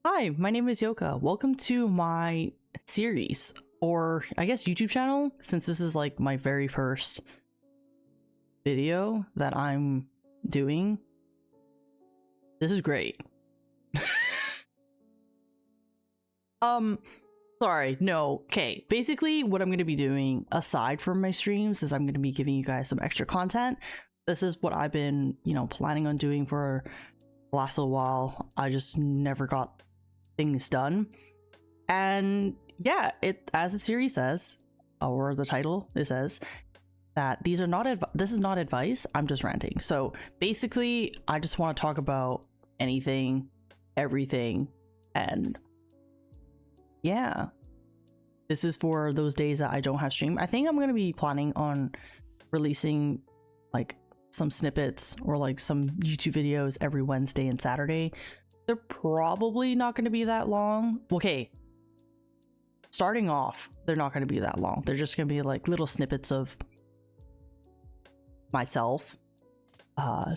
Hi, my name is Yoka. Welcome to my series, or I guess YouTube channel, since this is like my very first video that I'm doing. This is great. Sorry, no, okay. Basically, what I'm going to be doing, aside from my streams, is I'm going to be giving you guys some extra content. This is what I've been, planning on doing for the last little while. I just never got things done. And yeah, it, as the series says, or the title, it says that these are not this is not advice. I'm just ranting. So basically, I just want to talk about anything, everything, and yeah, this is for those days that I don't have stream. I think I'm going to be planning on releasing like some snippets or like some YouTube videos every Wednesday and Saturday. They're probably not going to be that long. Okay, starting off, they're not going to be that long. They're just going to be like little snippets of myself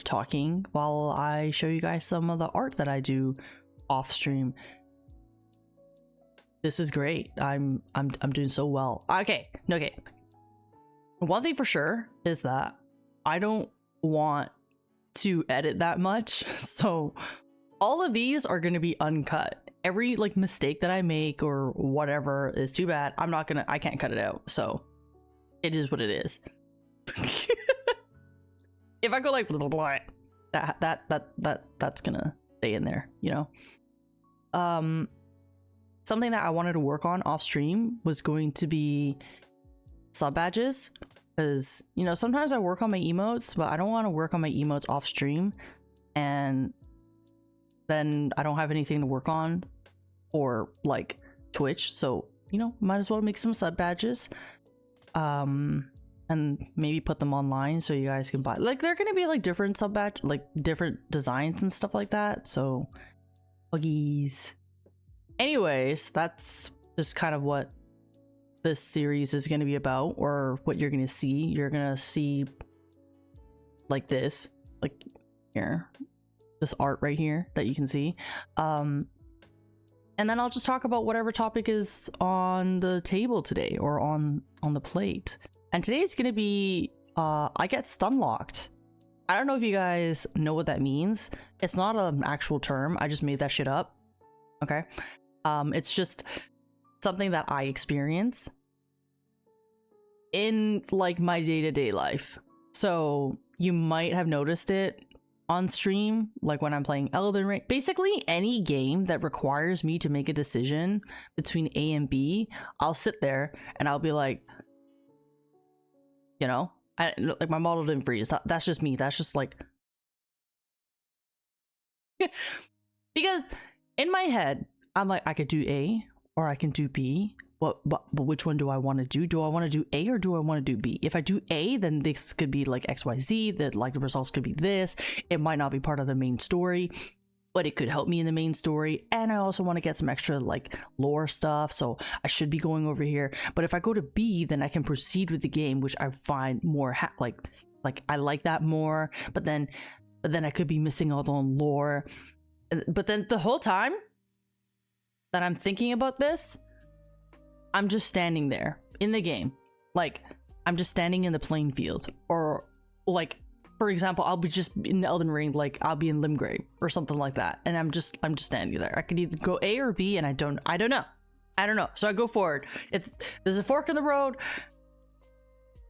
talking while I show you guys some of the art that I do off stream. This is great. I'm doing so well. Okay. One thing for sure is that I don't want to edit that much. So all of these are going to be uncut. Every like mistake that I make or whatever is too bad. I can't cut it out. So it is what it is. If I go like blah, blah, blah, that's gonna stay in there, Something that I wanted to work on off stream was going to be sub badges, because sometimes I work on my emotes, but I don't want to work on my emotes off stream, and then I don't have anything to work on or like Twitch. So might as well make some sub badges, and maybe put them online so you guys can buy. Like they're gonna be like different sub badge, like different designs and stuff like that. So buggies. Anyways, that's just kind of what this series is going to be about, or what you're going to see. You're going to see like this, like here, this art right here that you can see. And then I'll just talk about whatever topic is on the table today or on the plate. And today's going to be, I get stun locked. I don't know if you guys know what that means. It's not an actual term. I just made that shit up. Okay. It's just something that I experience in like my day-to-day life. So you might have noticed it on stream, like when I'm playing Elden Ring. Basically any game that requires me to make a decision between A and B, I'll sit there and I'll be like, like my model didn't freeze. That's just me. That's just like because in my head I'm like, I could do A or I can do B. But which one do I want to do? Do I want to do A or do I want to do B? If I do A, then this could be like XYZ, that like the results could be this. It might not be part of the main story, but it could help me in the main story. And I also want to get some extra like lore stuff, so I should be going over here. But if I go to B, then I can proceed with the game, which I find more like I like that more. But then I could be missing out on lore. But then the whole time that I'm thinking about this, I'm just standing there in the game. Like I'm just standing in the playing field, or like, for example, I'll be just in Elden Ring, like I'll be in Limgrave or something like that. And I'm just standing there. I could either go A or B, and I don't know. So I go forward. There's a fork in the road.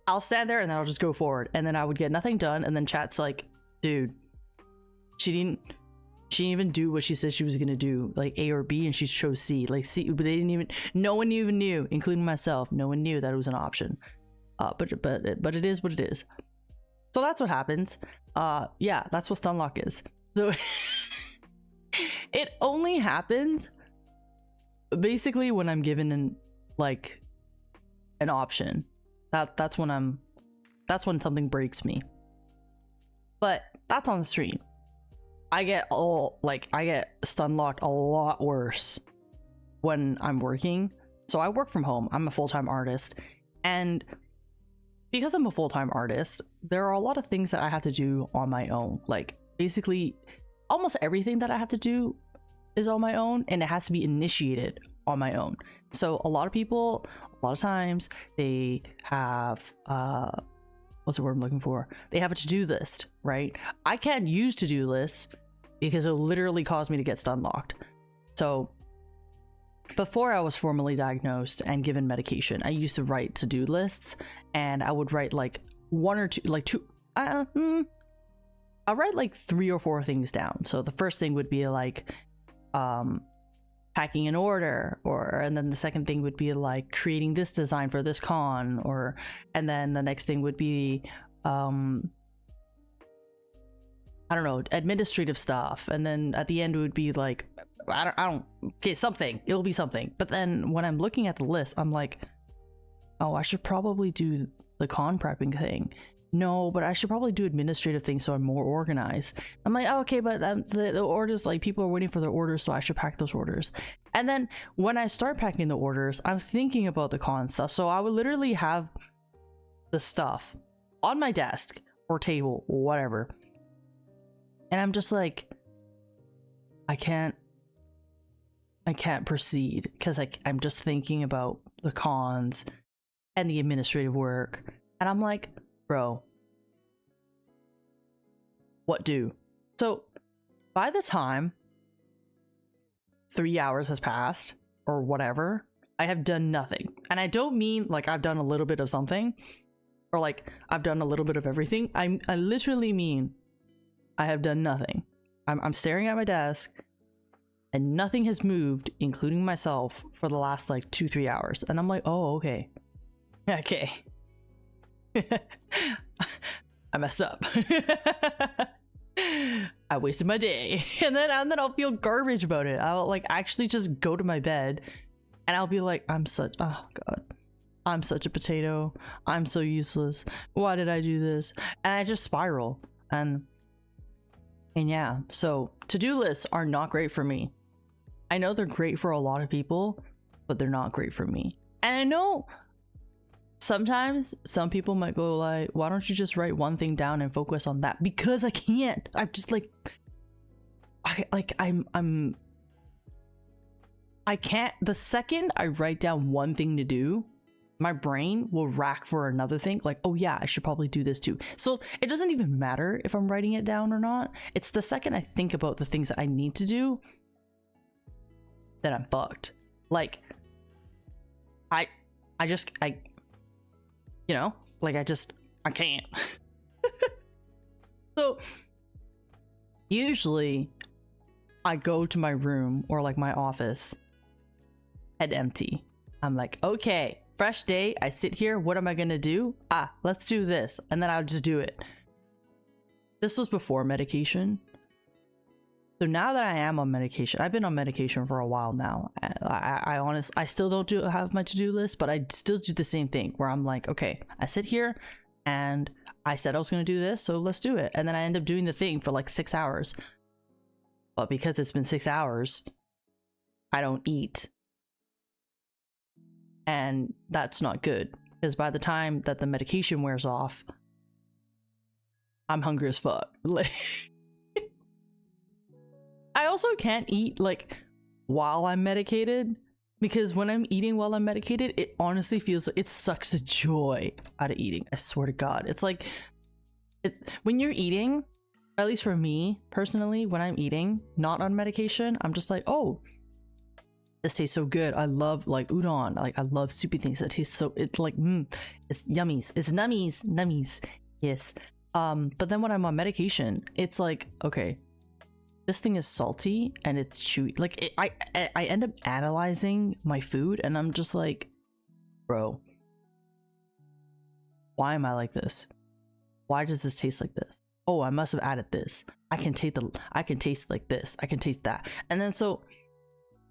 I'll stand there and then I'll just go forward, and then I would get nothing done. And then chat's like, dude, she didn't even do what she said she was gonna do, like A or B, and she chose C. Like C, but no one even knew, including myself. No one knew that it was an option. But it is what it is. So that's what happens. Yeah, that's what stunlock is. So it only happens basically when I'm given an option. That's when something breaks me. But that's on the stream. I get stun locked a lot worse when I'm working. So I work from home. I'm a full-time artist, and because I'm a full-time artist, there are a lot of things that I have to do on my own. Like basically almost everything that I have to do is on my own, and it has to be initiated on my own. So a lot of people, a lot of times, they have what's the word I'm looking for? They have a to-do list, right? I can't use to-do lists because it'll literally cause me to get stun locked. So before I was formally diagnosed and given medication, I used to write to-do lists, and I would write like one or two, like two, I'll write like 3 or 4 things down. So the first thing would be like packing an order, and then the second thing would be like creating this design for this con, and then the next thing would be I don't know, administrative stuff, and then at the end it would be like I don't okay, something, it'll be something. But then when I'm looking at the list, I'm like, oh, I should probably do the con prepping thing. No, but I should probably do administrative things so I'm more organized. I'm like, oh, okay, but the orders, like people are waiting for their orders, so I should pack those orders. And then when I start packing the orders, I'm thinking about the con stuff. So I would literally have the stuff on my desk or table or whatever. And I'm just like, I can't proceed because I'm just thinking about the cons and the administrative work. And I'm like, bro, what do? So by the time 3 hours has passed or whatever, I have done nothing. And I don't mean like I've done a little bit of something or like I've done a little bit of everything. I literally mean I have done nothing. I'm staring at my desk and nothing has moved, including myself, for the last like 2-3 hours. And I'm like, oh, okay. Okay. I messed up. I wasted my day. And then I'll feel garbage about it. I'll like actually just go to my bed and I'll be like, oh god, I'm such a potato. I'm so useless. Why did I do this? And I just spiral. And yeah, so to-do lists are not great for me. I know they're great for a lot of people, but they're not great for me. And I know sometimes some people might go like, why don't you just write one thing down and focus on that? Because I can't. I'm just like, I can't. The second I write down one thing to do, my brain will rack for another thing. Like, oh yeah, I should probably do this too. So it doesn't even matter if I'm writing it down or not. It's the second I think about the things that I need to do that I'm fucked. Like, I you know, like I can't. So usually I go to my room or like my office, head empty. I'm like, okay, fresh day. I sit here. What am I gonna do? Let's do this. And then I'll just do it. This was before medication. So now that I am on medication, I've been on medication for a while now. I honestly, I still don't have my to-do list, but I still do the same thing where I'm like, okay, I sit here and I said I was going to do this, so let's do it. And then I end up doing the thing for like 6 hours. But because it's been 6 hours, I don't eat. And that's not good because by the time that the medication wears off, I'm hungry as fuck. I also can't eat like while I'm medicated because when I'm eating while I'm medicated, it honestly feels like it sucks the joy out of eating. I swear to God. It's like when you're eating, at least for me personally, when I'm eating not on medication, I'm just like, oh, this tastes so good. I love like udon. Like I love soupy things that taste so, it's like, it's yummies. It's nummies. Yes. But then when I'm on medication, it's like, okay, this thing is salty and it's chewy. Like I end up analyzing my food and I'm just like, bro, why am I like this? Why does this taste like this? Oh, I must have added this. I can taste like this. I can taste that. And then so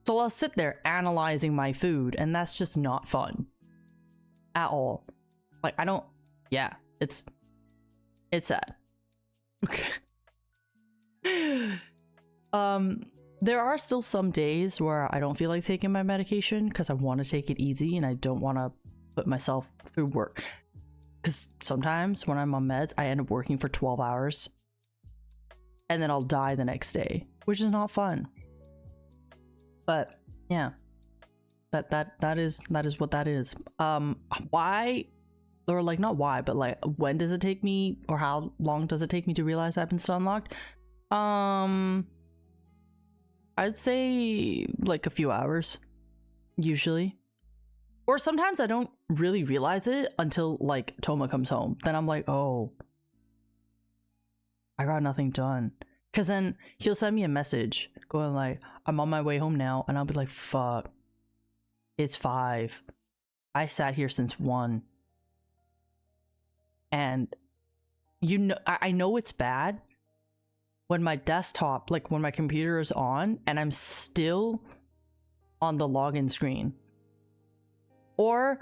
I'll sit there analyzing my food and that's just not fun at all. Like I don't, yeah, it's sad. Okay. There are still some days where I don't feel like taking my medication because I want to take it easy and I don't want to put myself through work. Because sometimes when I'm on meds, I end up working for 12 hours and then I'll die the next day, which is not fun. But yeah, that is what that is. Why, or like not why, but like when does it take me, or how long does it take me to realize I've been unlocked? I'd say like a few hours usually, or sometimes I don't really realize it until like Toma comes home. Then I'm like, oh, I got nothing done. Because then he'll send me a message going like, I'm on my way home now, and I'll be like, fuck, it's 5. I sat here since 1. And you know, I know it's bad when my desktop, like when my computer is on and I'm still on the login screen, or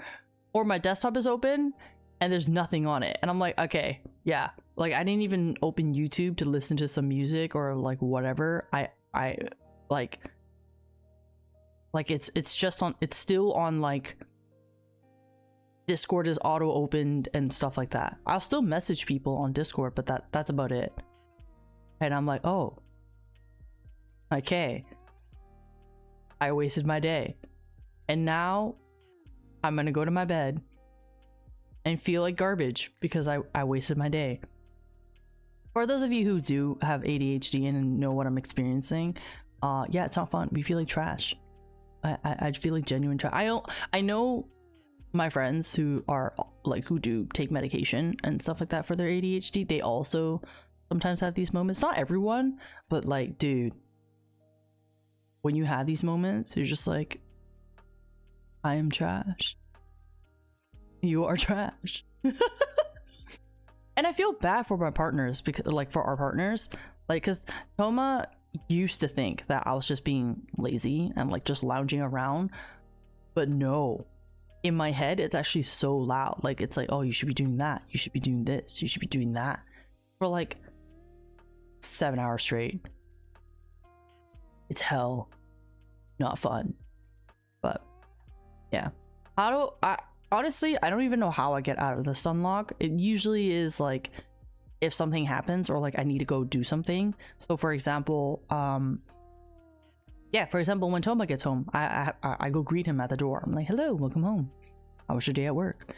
my desktop is open and there's nothing on it, and I'm like, okay, yeah, like I didn't even open YouTube to listen to some music or like whatever. I like it's just on, it's still on, like Discord is auto opened and stuff like that. I'll still message people on Discord, but that's about it. And I'm like, oh, okay, I wasted my day, and now I'm gonna go to my bed and feel like garbage because I wasted my day. For those of you who do have ADHD and know what I'm experiencing, yeah, it's not fun. We feel like trash. I feel like genuine trash. I know my friends who are like, who do take medication and stuff like that for their ADHD, they also sometimes have these moments. Not everyone, but like, dude, when you have these moments, you're just like, I am trash. You are trash. And I feel bad for my partners, because like for our partners, like, because Toma used to think that I was just being lazy and like just lounging around, but no, in my head it's actually so loud. Like it's like, oh, you should be doing that, you should be doing this, you should be doing that, for like 7 hours straight. It's hell, not fun. But yeah, how do I honestly, I don't even know how I get out of the sunlock. It usually is like if something happens, or like I need to go do something. So for example, yeah, for example, when Toma gets home, I go greet him at the door. I'm like, hello, welcome home, how was your day at work?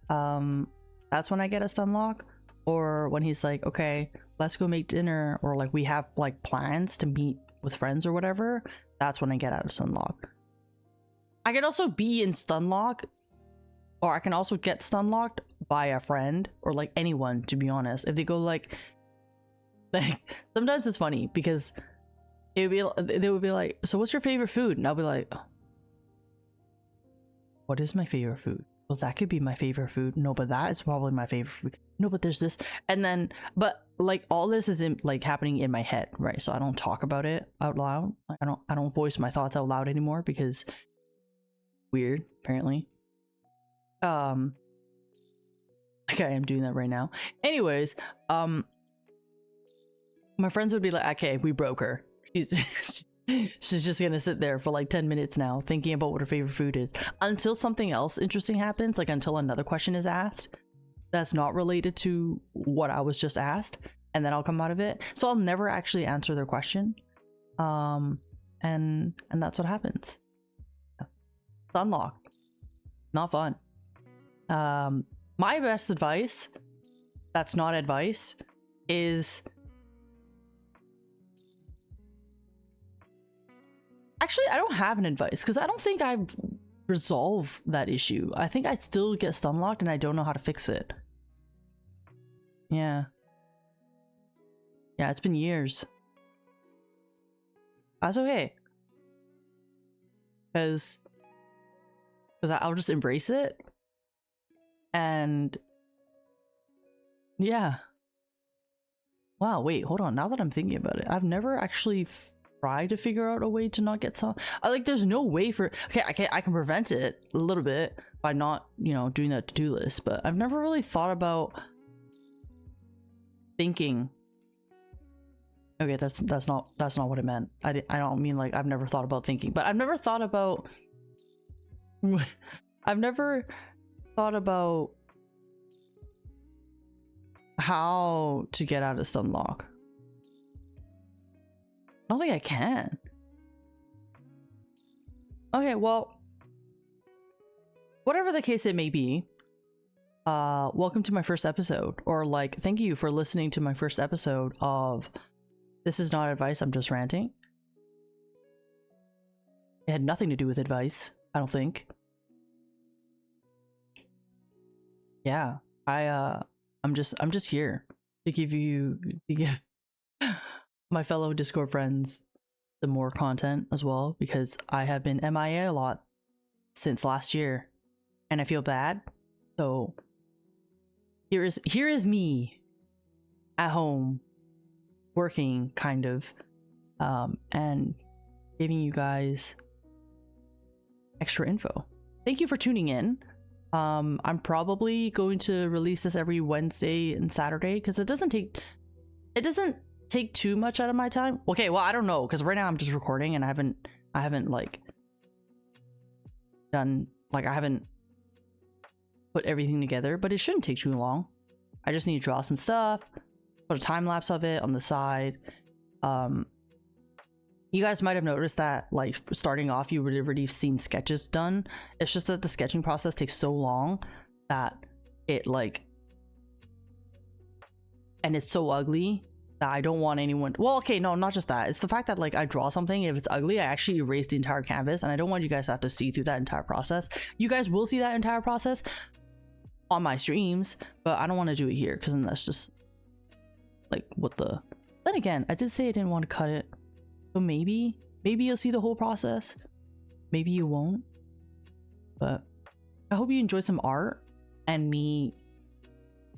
That's when I get a sunlock. Or when he's like, okay, let's go make dinner, or like we have like plans to meet with friends or whatever, that's when I get out of sunlock. I can also be in stunlock, or I can also get stunlocked by a friend, or like anyone, to be honest. If they go like sometimes it's funny because they would be like, so what's your favorite food? And I'll be like, what is my favorite food? Well, that could be my favorite food. No, but that is probably my favorite food. No, but there's this. And then, but like all this is in, like happening in my head, right? So I don't talk about it out loud. Like I don't voice my thoughts out loud anymore, because weird, apparently. Like I am doing that right now. Anyways, my friends would be like, okay, we broke her. She's just gonna sit there for like 10 minutes now thinking about what her favorite food is, until something else interesting happens, like until another question is asked that's not related to what I was just asked, and then I'll come out of it. So I'll never actually answer their question. And that's what happens. Sunlock, not fun. My best advice, that's not advice, is actually, I don't have an advice, because I don't think I've resolved that issue. I think I still get stunlocked and I don't know how to fix it. Yeah, it's been years. That's okay, because I'll just embrace it. And yeah, wow, wait, hold on, now that I'm thinking about it, I've never actually try to figure out a way to not get some. Like, there's no way for, okay, I can prevent it a little bit by not, you know, doing that to-do list, but I've never really thought about thinking. Okay, that's not what I meant. I don't mean like I've never thought about thinking, but I've never thought about how to get out of stunlock. I don't think I can. Okay, well, whatever the case it may be, welcome to my first episode, or like, thank you for listening to my first episode of This Is Not Advice, I'm Just Ranting. It had nothing to do with advice, I don't think. Yeah, I'm just here to give my fellow Discord friends some more content as well, because I have been MIA a lot since last year, and I feel bad. So here is me at home working, kind of, and giving you guys extra info. Thank you for tuning in. I'm probably going to release this every Wednesday and Saturday because it doesn't take too much out of my time. Okay, well, I don't know, because right now I'm just recording and I haven't like done, like, I haven't put everything together, but it shouldn't take too long. I just need to draw some stuff, put a time lapse of it on the side. You guys might have noticed that, like, starting off, you would have already seen sketches done. It's just that the sketching process takes so long that it, like, and it's so ugly that I don't want anyone. Well, okay, no, not just that. It's the fact that, like, I draw something, if it's ugly, I actually erase the entire canvas, and I don't want you guys to have to see through that entire process. You guys will see that entire process on my streams, but I don't want to do it here, because then that's just, like, what the... Then again, I did say I didn't want to cut it. So maybe you'll see the whole process. Maybe you won't. But I hope you enjoy some art and me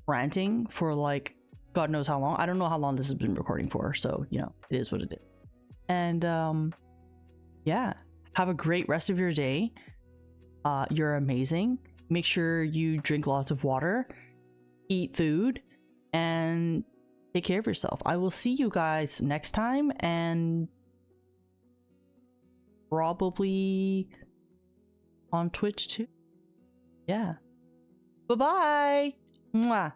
ranting for, like, God knows how long. I don't know how long this has been recording for, so, you know, it is what it is. And yeah, have a great rest of your day. You're amazing. Make sure you drink lots of water, eat food, and take care of yourself. I will see you guys next time, and probably on Twitch too. Yeah. Bye-bye. Mwah.